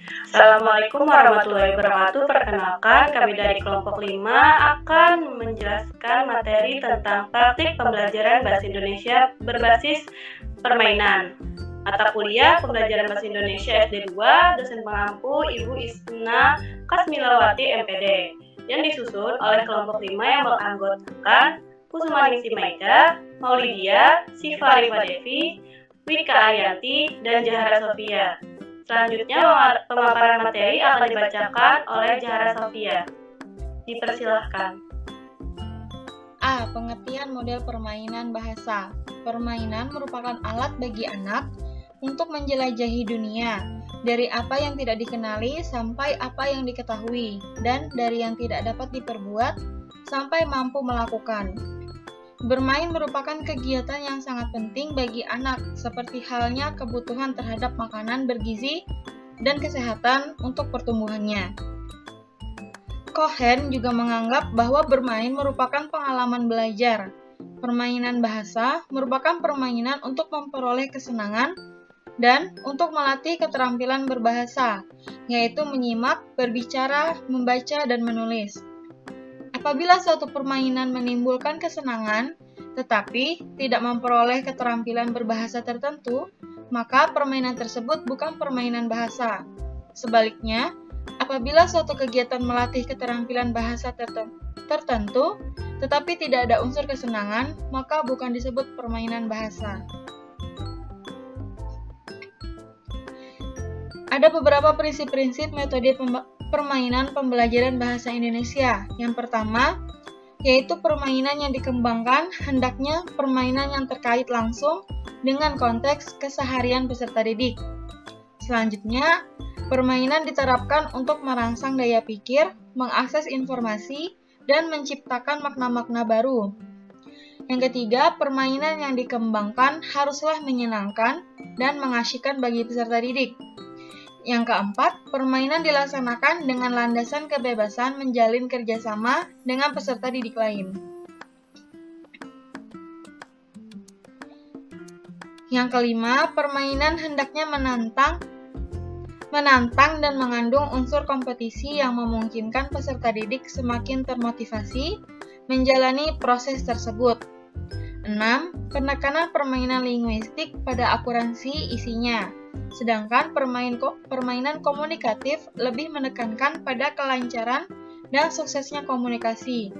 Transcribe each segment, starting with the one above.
Assalamualaikum warahmatullahi wabarakatuh. Perkenalkan, kami dari kelompok 5 akan menjelaskan materi tentang praktik pembelajaran Bahasa Indonesia berbasis permainan. Mata kuliah pembelajaran Bahasa Indonesia SD 2, dosen pengampu Ibu Isna Kasmilawati MPD, yang disusun oleh kelompok 5 yang beranggotakan Kusmaningsi Maida, Maulidia, Siva Rifa Devi, Wika Arianti, dan Jahara Sofia. Selanjutnya, pemaparan materi akan dibacakan oleh Jahara Sofia. Dipersilahkan. A. Pengertian model permainan bahasa. Permainan merupakan alat bagi anak untuk menjelajahi dunia, dari apa yang tidak dikenali sampai apa yang diketahui, dan dari yang tidak dapat diperbuat sampai mampu melakukan. Bermain merupakan kegiatan yang sangat penting bagi anak, seperti halnya kebutuhan terhadap makanan bergizi dan kesehatan untuk pertumbuhannya. Cohen juga menganggap bahwa bermain merupakan pengalaman belajar. Permainan bahasa merupakan permainan untuk memperoleh kesenangan dan untuk melatih keterampilan berbahasa, yaitu menyimak, berbicara, membaca, dan menulis. Apabila suatu permainan menimbulkan kesenangan, tetapi tidak memperoleh keterampilan berbahasa tertentu, maka permainan tersebut bukan permainan bahasa. Sebaliknya, apabila suatu kegiatan melatih keterampilan bahasa tertentu, tetapi tidak ada unsur kesenangan, maka bukan disebut permainan bahasa. Ada beberapa prinsip-prinsip metode permainan pembelajaran bahasa Indonesia. Yang pertama, yaitu permainan yang dikembangkan hendaknya permainan yang terkait langsung dengan konteks keseharian peserta didik. Selanjutnya, permainan diterapkan untuk merangsang daya pikir, mengakses informasi, dan menciptakan makna-makna baru. Yang ketiga, permainan yang dikembangkan haruslah menyenangkan dan mengasyikkan bagi peserta didik. Yang keempat, permainan dilaksanakan dengan landasan kebebasan menjalin kerjasama dengan peserta didik lain. Yang kelima, permainan hendaknya menantang dan mengandung unsur kompetisi yang memungkinkan peserta didik semakin termotivasi menjalani proses tersebut. 6. Penekanan permainan linguistik pada akuransi isinya. Sedangkan permainan komunikatif lebih menekankan pada kelancaran dan suksesnya komunikasi.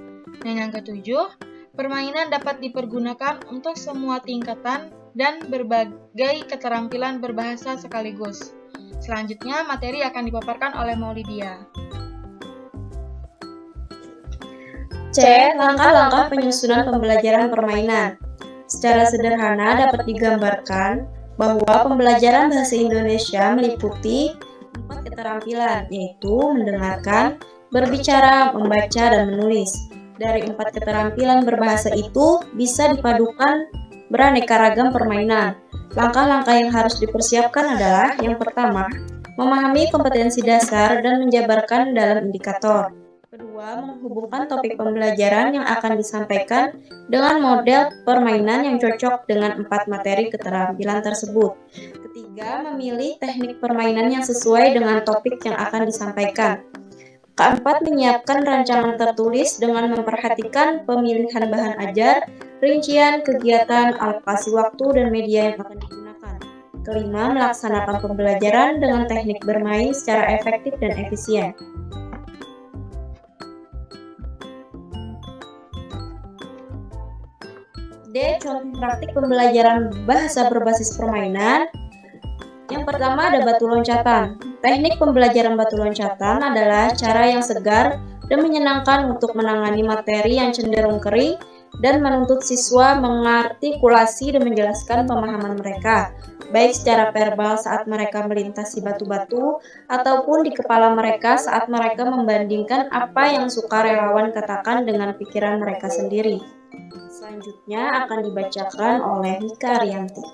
Dan yang ketujuh, permainan dapat dipergunakan untuk semua tingkatan dan berbagai keterampilan berbahasa sekaligus. Selanjutnya, materi akan dipaparkan oleh Maulidia. C. Langkah-langkah penyusunan pembelajaran permainan. Secara sederhana dapat digambarkan bahwa pembelajaran bahasa Indonesia meliputi 4 keterampilan, yaitu mendengarkan, berbicara, membaca, dan menulis. Dari 4 keterampilan berbahasa itu bisa dipadukan beraneka ragam permainan. Langkah-langkah yang harus dipersiapkan adalah yang pertama, memahami kompetensi dasar dan menjabarkan dalam indikator. Kedua, menghubungkan topik pembelajaran yang akan disampaikan dengan model permainan yang cocok dengan 4 materi keterampilan tersebut. Ketiga, memilih teknik permainan yang sesuai dengan topik yang akan disampaikan. Keempat, menyiapkan rancangan tertulis dengan memperhatikan pemilihan bahan ajar, rincian, kegiatan, alokasi waktu, dan media yang akan digunakan. Kelima, melaksanakan pembelajaran dengan teknik bermain secara efektif dan efisien. D. Contoh praktik pembelajaran bahasa berbasis permainan. Yang pertama ada batu loncatan. Teknik pembelajaran batu loncatan adalah cara yang segar dan menyenangkan untuk menangani materi yang cenderung kering dan menuntut siswa mengartikulasi dan menjelaskan pemahaman mereka, baik secara verbal saat mereka melintasi batu-batu ataupun di kepala mereka saat mereka membandingkan apa yang sukarelawan katakan dengan pikiran mereka sendiri. Selanjutnya akan dibacakan oleh Wika Arianti.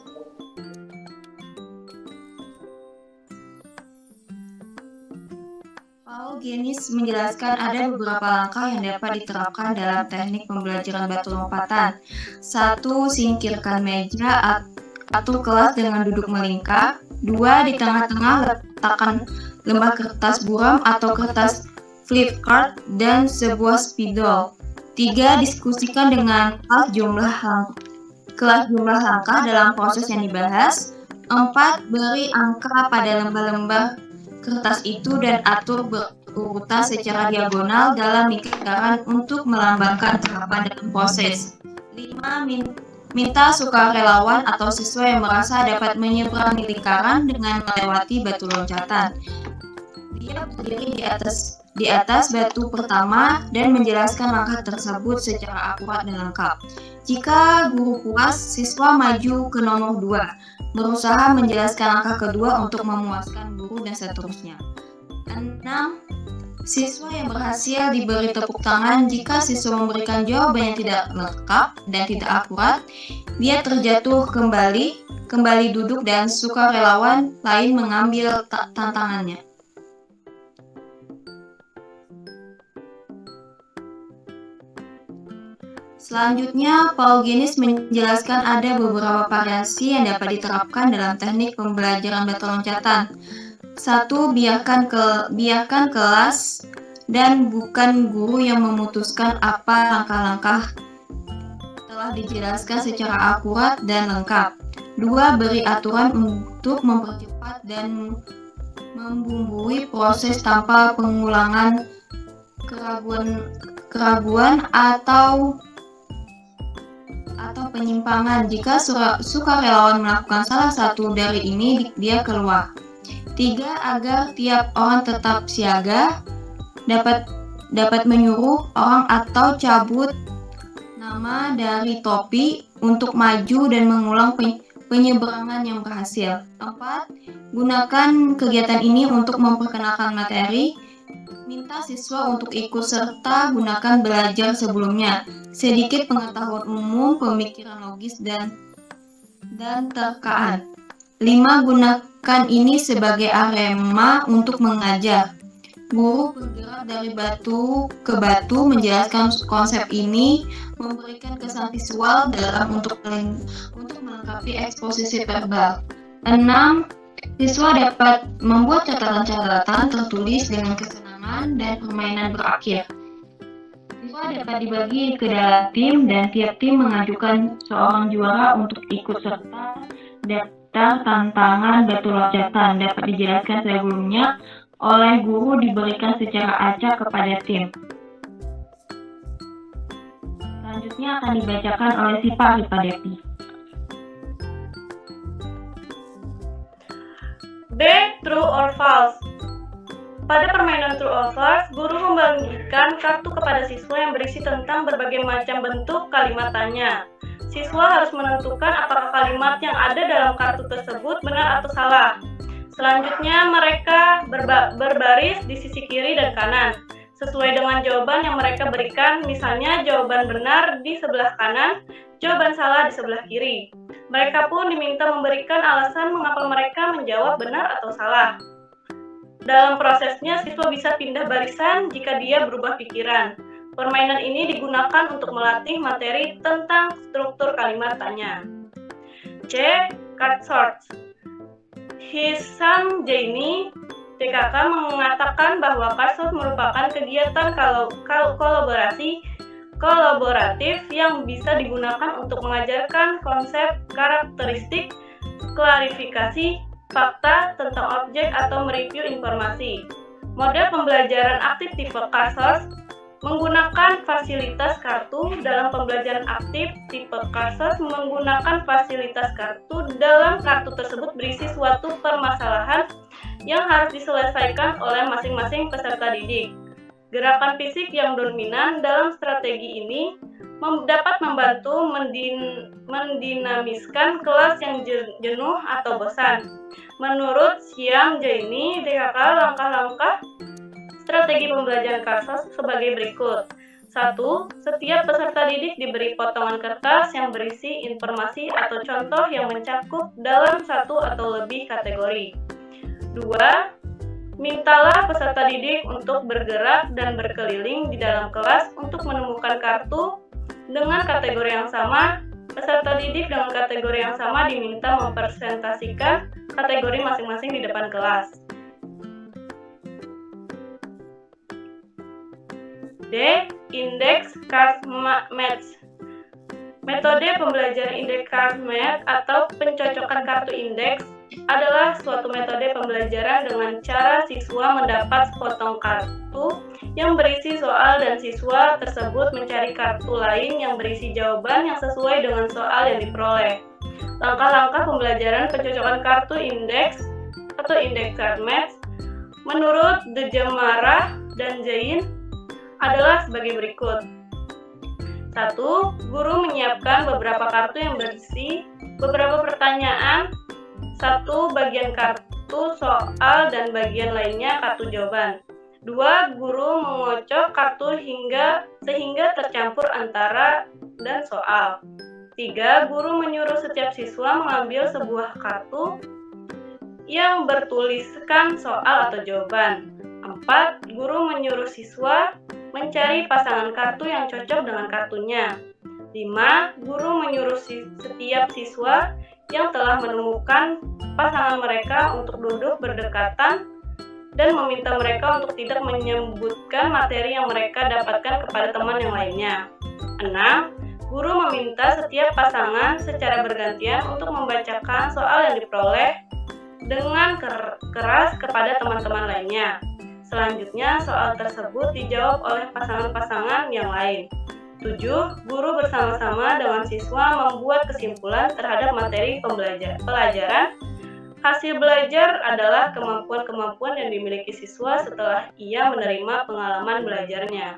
Paul Genis menjelaskan ada beberapa langkah yang dapat diterapkan dalam teknik pembelajaran batu lompatan. 1. Singkirkan meja atau kelas dengan duduk melingkar. 2. Di tengah-tengah letakkan lembar kertas buram atau kertas flip card, dan sebuah spidol. 3. Diskusikan dengan kelas jumlah langkah dalam proses yang dibahas. 4. Beri angka pada lembar-lembar kertas itu dan atur berurutan secara diagonal dalam lingkaran untuk melambangkan tahapan dalam proses. 5. Minta sukarelawan atau siswa yang merasa dapat menyeberangi lingkaran dengan melewati batu loncatan. Dia berdiri di atas batu pertama dan menjelaskan langkah tersebut secara akurat dan lengkap. Jika guru puas, siswa maju ke nomor 2, berusaha menjelaskan langkah kedua untuk memuaskan guru, dan seterusnya. 6. Siswa yang berhasil diberi tepuk tangan. Jika siswa memberikan jawaban yang tidak lengkap dan tidak akurat, dia terjatuh kembali duduk dan sukarelawan lain mengambil tantangannya. Selanjutnya, Paul Guinness menjelaskan ada beberapa variasi yang dapat diterapkan dalam teknik pembelajaran batu loncatan. 1. Biarkan kelas dan bukan guru yang memutuskan apa langkah-langkah telah dijelaskan secara akurat dan lengkap. 2. Beri aturan untuk mempercepat dan membumbui proses tanpa pengulangan, keraguan atau penyimpangan. Jika sukarelawan melakukan salah satu dari ini, dia keluar. 3. Agar tiap orang tetap siaga, dapat menyuruh orang atau cabut nama dari topi untuk maju dan mengulang penyeberangan yang berhasil. 4. Gunakan kegiatan ini untuk memperkenalkan materi. Minta siswa untuk ikut serta gunakan belajar sebelumnya, sedikit pengetahuan umum, pemikiran logis, dan terkaan. 5. Gunakan ini sebagai arena untuk mengajar. Guru bergerak dari batu ke batu, menjelaskan konsep ini, memberikan kesan visual untuk melengkapi eksposisi verbal. 6. Siswa dapat membuat catatan-catatan tertulis dengan kesenangan dan permainan berakhir. Siswa dapat dibagi ke dalam tim dan tiap tim mengajukan seorang juara untuk ikut serta. Daftar tantangan batu loncatan dapat dijelaskan sebelumnya oleh guru, diberikan secara acak kepada tim. Selanjutnya akan dibacakan oleh si Pak Depi. B. True or false. Pada permainan true or false, guru membagikan kartu kepada siswa yang berisi tentang berbagai macam bentuk kalimat tanya. Siswa harus menentukan apakah kalimat yang ada dalam kartu tersebut benar atau salah. Selanjutnya, mereka berbaris di sisi kiri dan kanan, sesuai dengan jawaban yang mereka berikan. Misalnya, jawaban benar di sebelah kanan, jawaban salah di sebelah kiri. Mereka pun diminta memberikan alasan mengapa mereka menjawab benar atau salah. Dalam prosesnya, siswa bisa pindah barisan jika dia berubah pikiran. Permainan ini digunakan untuk melatih materi tentang struktur kalimat tanya. C. Card sorts. Hisam Jaini, TKK, mengatakan bahwa card sort merupakan kegiatan kolaboratif yang bisa digunakan untuk mengajarkan konsep, karakteristik, klarifikasi, fakta tentang objek atau mereview informasi. Model pembelajaran aktif tipe card sort menggunakan fasilitas kartu. Dalam pembelajaran aktif tipe card sort menggunakan fasilitas kartu. Dalam kartu tersebut berisi suatu permasalahan yang harus diselesaikan oleh masing-masing peserta didik. Gerakan fisik yang dominan dalam strategi ini dapat membantu mendinamiskan kelas yang jenuh atau bosan. Menurut Siam Jaini, DKK, langkah-langkah strategi pembelajaran card sort sebagai berikut. 1. Setiap peserta didik diberi potongan kertas yang berisi informasi atau contoh yang mencakup dalam satu atau lebih kategori. 2. Mintalah peserta didik untuk bergerak dan berkeliling di dalam kelas untuk menemukan kartu dengan kategori yang sama. Peserta didik dengan kategori yang sama diminta mempresentasikan kategori masing-masing di depan kelas. D. Index card match. Metode pembelajaran indeks card match atau pencocokan kartu indeks adalah suatu metode pembelajaran dengan cara siswa mendapat sepotong kartu yang berisi soal dan siswa tersebut mencari kartu lain yang berisi jawaban yang sesuai dengan soal yang diperoleh. Langkah-langkah pembelajaran pencocokan kartu indeks atau indeks card match menurut De Jamara dan Jain adalah sebagai berikut. 1. Guru menyiapkan beberapa kartu yang berisi beberapa pertanyaan, satu bagian kartu soal dan bagian lainnya kartu jawaban. 2. Guru mengocok kartu sehingga tercampur antara dan soal. 3. Guru menyuruh setiap siswa mengambil sebuah kartu yang bertuliskan soal atau jawaban. 4. Guru menyuruh siswa mencari pasangan kartu yang cocok dengan kartunya. 5. Guru menyuruh setiap siswa yang telah menemukan pasangan mereka untuk duduk berdekatan dan meminta mereka untuk tidak menyebutkan materi yang mereka dapatkan kepada teman yang lainnya. 6. Guru meminta setiap pasangan secara bergantian untuk membacakan soal yang diperoleh dengan keras kepada teman-teman lainnya. Selanjutnya, soal tersebut dijawab oleh pasangan-pasangan yang lain. 7. Guru bersama-sama dengan siswa membuat kesimpulan terhadap materi pelajaran. Hasil belajar adalah kemampuan-kemampuan yang dimiliki siswa setelah ia menerima pengalaman belajarnya.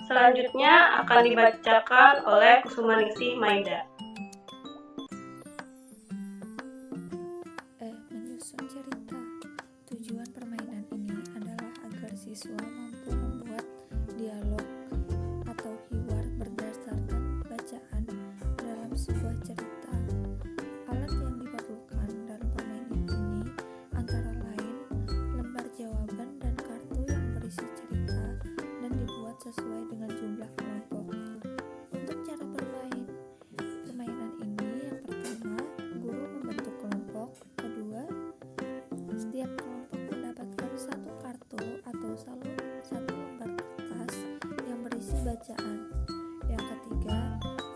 Selanjutnya akan dibacakan oleh Kusumaningsih Maida. Menyusun cerita. Tujuan permainan ini adalah agar siswa mampu membuat dialog atau hiwar berdasarkan bacaan dalam sebuah cerita. Alat yang diperlukan dalam permainan ini antara lain lembar jawaban dan kartu yang berisi cerita dan dibuat sesuai dengan jumlah kelompok. Untuk cara bermain permainan ini, yang pertama, guru membentuk kelompok. Kedua, setiap kelompok mendapatkan satu kartu atau satu lembar kertas yang berisi bacaan. Yang ketiga,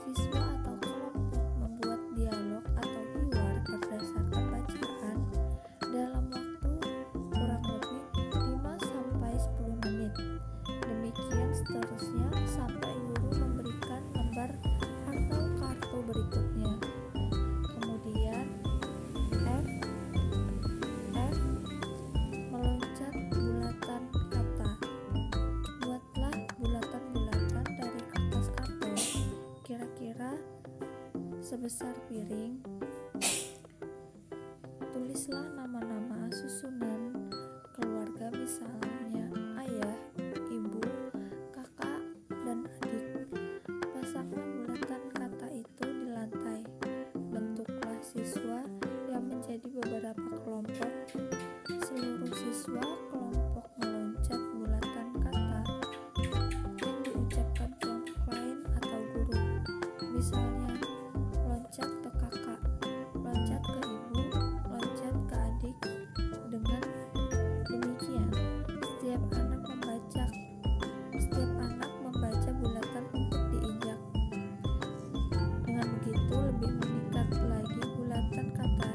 siswa atau kelompok membuat dialog atau hiwar berdasarkan bacaan dalam waktu kurang lebih 5-10 menit. Demikian seterusnya sampai guru memberikan lembar atau kartu berikutnya. Kemudian F. Meloncat bulatan kata. Buatlah bulatan-bulatan dari kertas karton, kira-kira sebesar piring. Tulislah nama-nama susunan keluarga, misalnya ayah, ibu, kakak, dan adik. Pasanglah bulatan kata itu di lantai. Bentuklah siswa yang menjadi beberapa kelompok. Seluruh siswa kelompok meloncat bulatan kata yang diucapkan kelompok lain atau guru. Misalnya, loncat ke kakak, loncat ke ibu, loncat ke adik. Dengan demikian, setiap anak membaca bulatan untuk diinjak. Dengan begitu, lebih meningkat lagi bulatan kata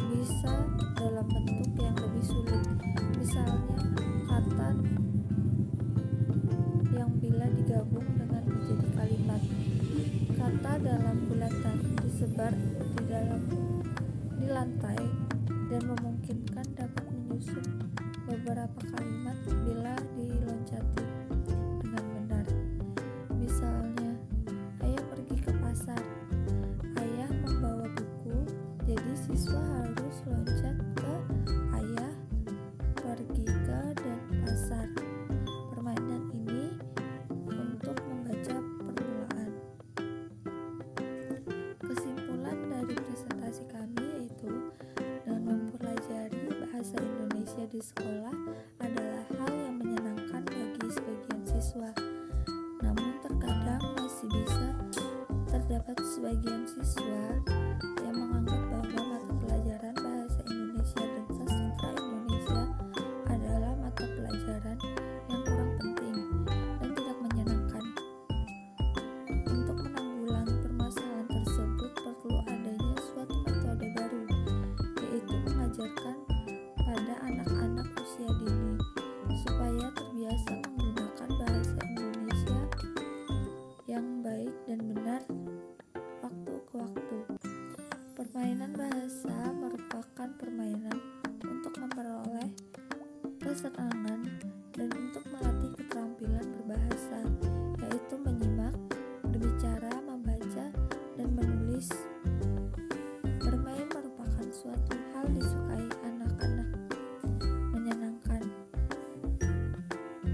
bisa dalam bentuk yang lebih sulit. Misalnya, kata yang bila digabung dengan menjadi kalimat. Kata dalam bulatan disebar di lantai dan memungkinkan dapat menyusun beberapa kalimat bila diloncati dengan benar. Misalnya, ayah pergi ke pasar. Ayah membawa buku, jadi siswa harus loncat ke ayah pergi ke dan pasar. Permainan ini untuk membaca permulaan. Kesimpulan dari presentasi kami yaitu dengan mempelajari bahasa Indonesia di sekolah adalah hal yang menyenangkan bagi sebagian siswa. Namun terkadang masih bisa terdapat sebagian siswa yang menganggap bahwa mata pelajaran bahasa Indonesia dan sastra Indonesia adalah mata pelajaran baik dan benar waktu ke waktu. Permainan bahasa merupakan permainan untuk memperoleh kesenangan dan untuk melatih keterampilan berbahasa, yaitu menyimak, berbicara, membaca, dan menulis. Bermain merupakan suatu hal disukai anak-anak, menyenangkan.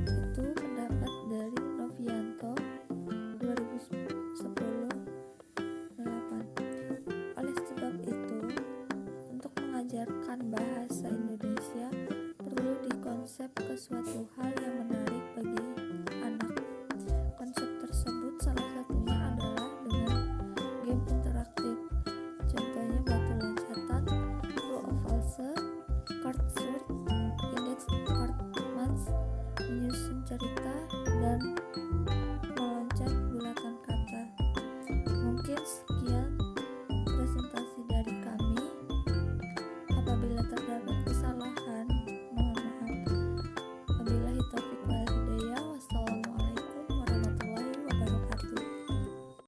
Itu pendapat dari Novianto 2010-8. Oleh sebab itu, untuk mengajarkan bahasa Indonesia perlu dikonsep ke suatu hal yang menarik bagi anak. Konsep tersebut salah satunya adalah dengan game interaktif. Contohnya batu loncatan, true or false, card sort, index card match, menyusun cerita, dan